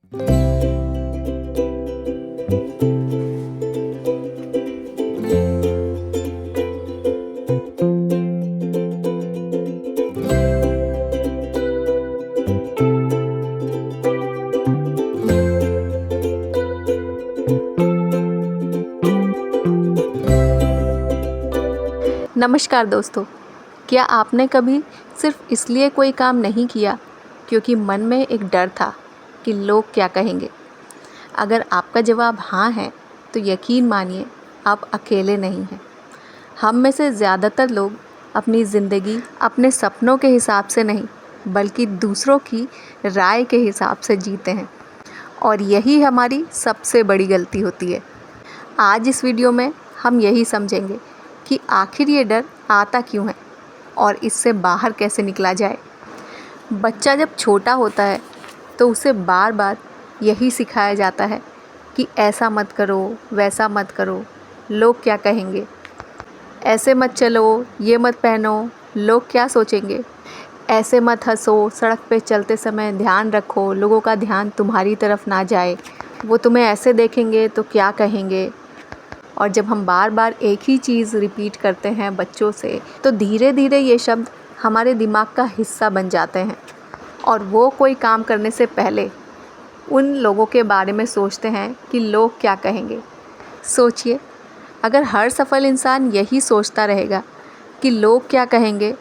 नमस्कार दोस्तों, क्या आपने कभी सिर्फ इसलिए कोई काम नहीं किया क्योंकि मन में एक डर था कि लोग क्या कहेंगे? अगर आपका जवाब हाँ है तो यकीन मानिए आप अकेले नहीं हैं। हम में से ज़्यादातर लोग अपनी ज़िंदगी अपने सपनों के हिसाब से नहीं बल्कि दूसरों की राय के हिसाब से जीते हैं, और यही हमारी सबसे बड़ी गलती होती है। आज इस वीडियो में हम यही समझेंगे कि आखिर ये डर आता क्यों है और इससे बाहर कैसे निकला जाए। बच्चा जब छोटा होता है तो उसे बार बार यही सिखाया जाता है कि ऐसा मत करो, वैसा मत करो, लोग क्या कहेंगे, ऐसे मत चलो, ये मत पहनो, लोग क्या सोचेंगे, ऐसे मत हंसो, सड़क पे चलते समय ध्यान रखो, लोगों का ध्यान तुम्हारी तरफ ना जाए, वो तुम्हें ऐसे देखेंगे तो क्या कहेंगे। और जब हम बार बार एक ही चीज़ रिपीट करते हैं बच्चों से तो धीरे धीरे ये शब्द हमारे दिमाग का हिस्सा बन जाते हैं, और वो कोई काम करने से पहले उन लोगों के बारे में सोचते हैं कि लोग क्या कहेंगे। सोचिए, अगर हर सफल इंसान यही सोचता रहेगा कि लोग क्या कहेंगे,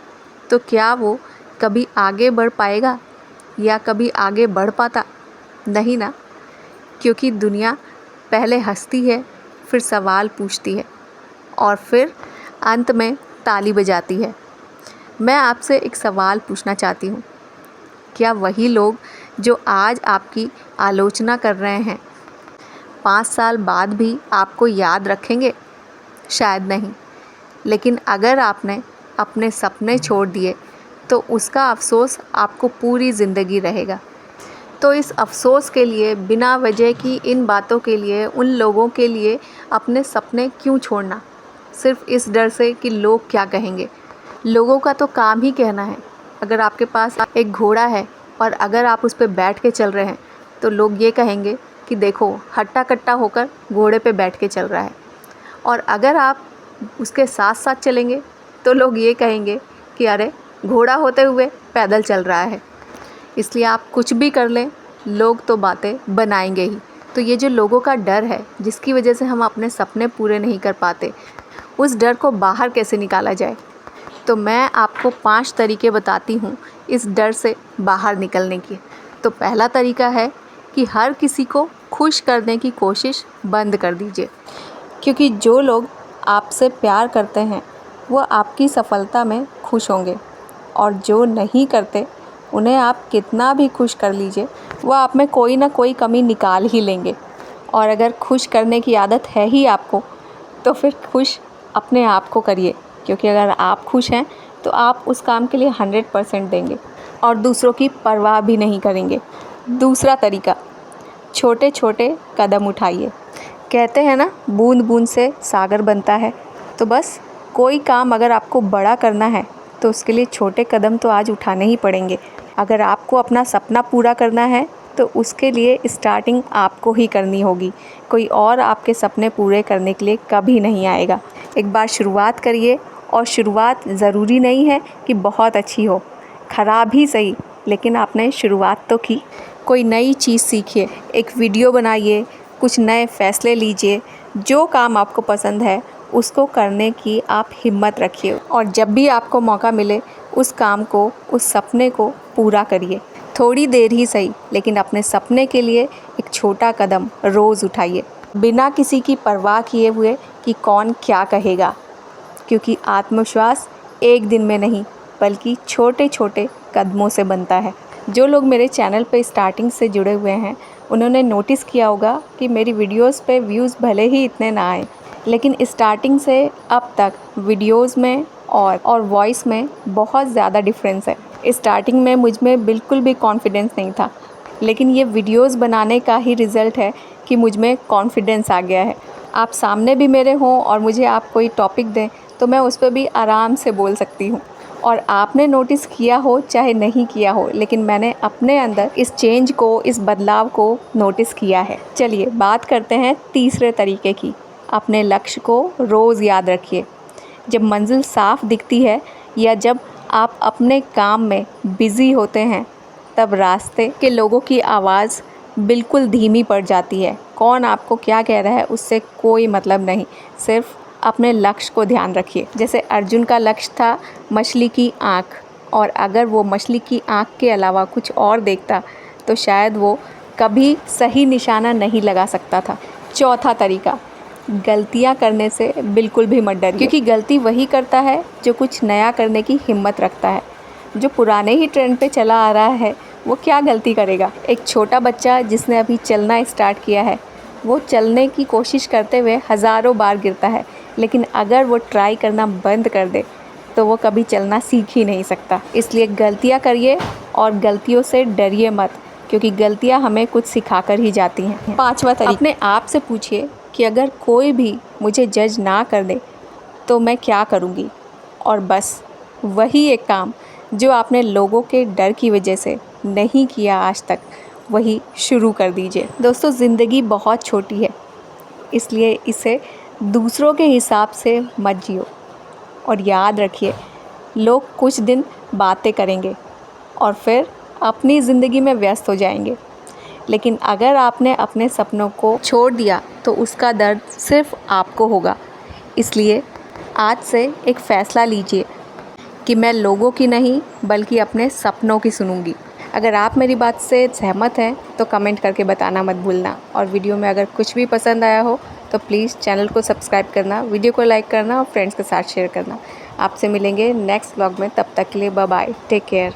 तो क्या वो कभी आगे बढ़ पाएगा या कभी आगे बढ़ पाता? नहीं ना, क्योंकि दुनिया पहले हंसती है, फिर सवाल पूछती है और फिर अंत में ताली बजाती है। मैं आपसे एक सवाल पूछना चाहती हूँ, क्या वही लोग जो आज आपकी आलोचना कर रहे हैं 5 साल बाद भी आपको याद रखेंगे? शायद नहीं। लेकिन अगर आपने अपने सपने छोड़ दिए तो उसका अफसोस आपको पूरी ज़िंदगी रहेगा। तो इस अफ़सोस के लिए, बिना वजह की इन बातों के लिए, उन लोगों के लिए अपने सपने क्यों छोड़ना, सिर्फ़ इस डर से कि लोग क्या कहेंगे? लोगों का तो काम ही कहना है। अगर आपके पास एक घोड़ा है और अगर आप उस पे बैठ के चल रहे हैं तो लोग ये कहेंगे कि देखो, हट्टा कट्टा होकर घोड़े पे बैठ के चल रहा है। और अगर आप उसके साथ साथ चलेंगे तो लोग ये कहेंगे कि अरे, घोड़ा होते हुए पैदल चल रहा है। इसलिए आप कुछ भी कर लें, लोग तो बातें बनाएंगे ही। तो ये जो लोगों का डर है जिसकी वजह से हम अपने सपने पूरे नहीं कर पाते, उस डर को बाहर कैसे निकाला जाए? तो मैं आपको 5 तरीके बताती हूँ इस डर से बाहर निकलने की। तो पहला तरीका है कि हर किसी को खुश करने की कोशिश बंद कर दीजिए, क्योंकि जो लोग आपसे प्यार करते हैं वो आपकी सफलता में खुश होंगे, और जो नहीं करते उन्हें आप कितना भी खुश कर लीजिए वो आप में कोई ना कोई कमी निकाल ही लेंगे। और अगर खुश करने की आदत है ही आपको तो फिर खुश अपने आप को करिए, क्योंकि अगर आप खुश हैं तो आप उस काम के लिए 100% देंगे और दूसरों की परवाह भी नहीं करेंगे। दूसरा तरीका, छोटे छोटे कदम उठाइए। कहते हैं ना, बूंद बूंद से सागर बनता है। तो बस कोई काम अगर आपको बड़ा करना है तो उसके लिए छोटे कदम तो आज उठाने ही पड़ेंगे। अगर आपको अपना सपना पूरा करना है तो उसके लिए स्टार्टिंग आपको ही करनी होगी। कोई और आपके सपने पूरे करने के लिए कभी नहीं आएगा। एक बार शुरुआत करिए, और शुरुआत ज़रूरी नहीं है कि बहुत अच्छी हो, ख़राब ही सही, लेकिन आपने शुरुआत तो की। कोई नई चीज़ सीखिए, एक वीडियो बनाइए, कुछ नए फ़ैसले लीजिए। जो काम आपको पसंद है उसको करने की आप हिम्मत रखिए, और जब भी आपको मौका मिले उस काम को, उस सपने को पूरा करिए। थोड़ी देर ही सही, लेकिन अपने सपने के लिए एक छोटा कदम रोज़ उठाइए, बिना किसी की परवाह किए हुए कि कौन क्या कहेगा। क्योंकि आत्मविश्वास एक दिन में नहीं बल्कि छोटे छोटे कदमों से बनता है। जो लोग मेरे चैनल पे स्टार्टिंग से जुड़े हुए हैं उन्होंने नोटिस किया होगा कि मेरी वीडियोस पे व्यूज़ भले ही इतने ना आए, लेकिन स्टार्टिंग से अब तक वीडियोस में और वॉइस में बहुत ज़्यादा डिफरेंस है। स्टार्टिंग में मुझ में बिल्कुल भी कॉन्फिडेंस नहीं था, लेकिन ये वीडियोस बनाने का ही रिज़ल्ट है कि मुझ में कॉन्फिडेंस आ गया है। आप सामने भी मेरे हों और मुझे आप कोई टॉपिक दें तो मैं उस पर भी आराम से बोल सकती हूँ। और आपने नोटिस किया हो चाहे नहीं किया हो, लेकिन मैंने अपने अंदर इस चेंज को, इस बदलाव को नोटिस किया है। चलिए बात करते हैं तीसरे तरीके की। अपने लक्ष्य को रोज़ याद रखिए। जब मंजिल साफ दिखती है या जब आप अपने काम में बिज़ी होते हैं, तब रास्ते के लोगों की आवाज़ बिल्कुल धीमी पड़ जाती है। कौन आपको क्या कह रहा है उससे कोई मतलब नहीं, सिर्फ अपने लक्ष्य को ध्यान रखिए। जैसे अर्जुन का लक्ष्य था मछली की आँख, और अगर वो मछली की आँख के अलावा कुछ और देखता तो शायद वो कभी सही निशाना नहीं लगा सकता था। चौथा तरीका, गलतियाँ करने से बिल्कुल भी मत डरिए, क्योंकि गलती वही करता है जो कुछ नया करने की हिम्मत रखता है। जो पुराने ही ट्रेंड पे चला आ रहा है वो क्या गलती करेगा। एक छोटा बच्चा जिसने अभी चलना स्टार्ट किया है, वो चलने की कोशिश करते हुए हज़ारों बार गिरता है, लेकिन अगर वो ट्राई करना बंद कर दे तो वो कभी चलना सीख ही नहीं सकता। इसलिए गलतियाँ करिए और गलतियों से डरिए मत, क्योंकि गलतियाँ हमें कुछ सिखा कर ही जाती हैं। पाँचवा तरीका, अपने आप से पूछिए कि अगर कोई भी मुझे जज ना कर दे तो मैं क्या करूँगी, और बस वही एक काम जो आपने लोगों के डर की वजह से नहीं किया आज तक, वही शुरू कर दीजिए। दोस्तों, ज़िंदगी बहुत छोटी है, इसलिए इसे दूसरों के हिसाब से मत जियो। और याद रखिए, लोग कुछ दिन बातें करेंगे और फिर अपनी ज़िंदगी में व्यस्त हो जाएंगे, लेकिन अगर आपने अपने सपनों को छोड़ दिया तो उसका दर्द सिर्फ आपको होगा। इसलिए आज से एक फ़ैसला लीजिए कि मैं लोगों की नहीं बल्कि अपने सपनों की सुनूंगी। अगर आप मेरी बात से सहमत हैं तो कमेंट करके बताना मत भूलना, और वीडियो में अगर कुछ भी पसंद आया हो तो प्लीज़ चैनल को सब्सक्राइब करना, वीडियो को लाइक करना और फ्रेंड्स के साथ शेयर करना। आपसे मिलेंगे नेक्स्ट व्लॉग में, तब तक के लिए बाय बाय, टेक केयर।